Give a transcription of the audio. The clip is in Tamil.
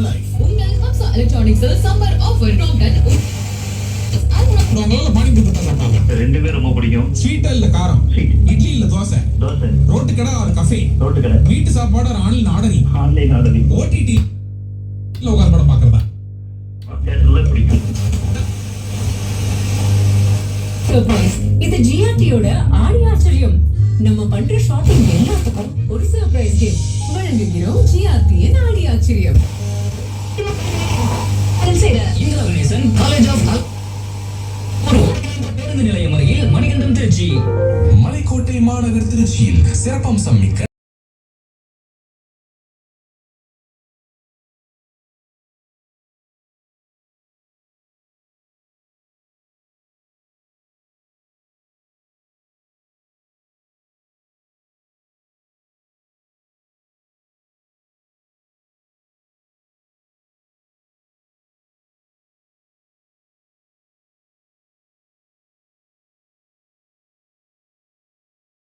life. உங்கள் ஹம்சா எலக்ட்ரானிக்ஸில் சம்மர் ஆஃபர் டாப்டன் உங்களால பானிபூரி சாப்பிட்டாங்க. ரெண்டு பேரும் ரொம்ப பிடிக்கும். ஸ்வீட்டா இல்ல காரம்? இட்லி இல்ல தோசை? ரோட்டு கடை ஒரு கஃபே? வீட்டு சாப்பாடு ஒரு ஆன்லைன் ஆர்டரிங்? ஓடிடி உட்கார் படம் பாக்குறதா? பிடிக்கும். சர்ப்ரைஸ். இது ஜிஆர்டியோட ஆடி ஆச்சரியம். நம்ம பண்ற ஷாப்பிங் எல்லாத்துக்கும் ஒரு சர்ப்ரைஸ் கிஃப்ட் வழங்குகிறோம். ஜிஆர்டியின் ஆடி ஆச்சரியம். இந்திரா கணேசன் காலேஜ் ஆஃப் பேருந்து நிலையம் அருகில் மணிகண்டன் திருச்சி. மலைக்கோட்டை மாநகர் திருச்சியில் சிறப்பம்சம் மிக்க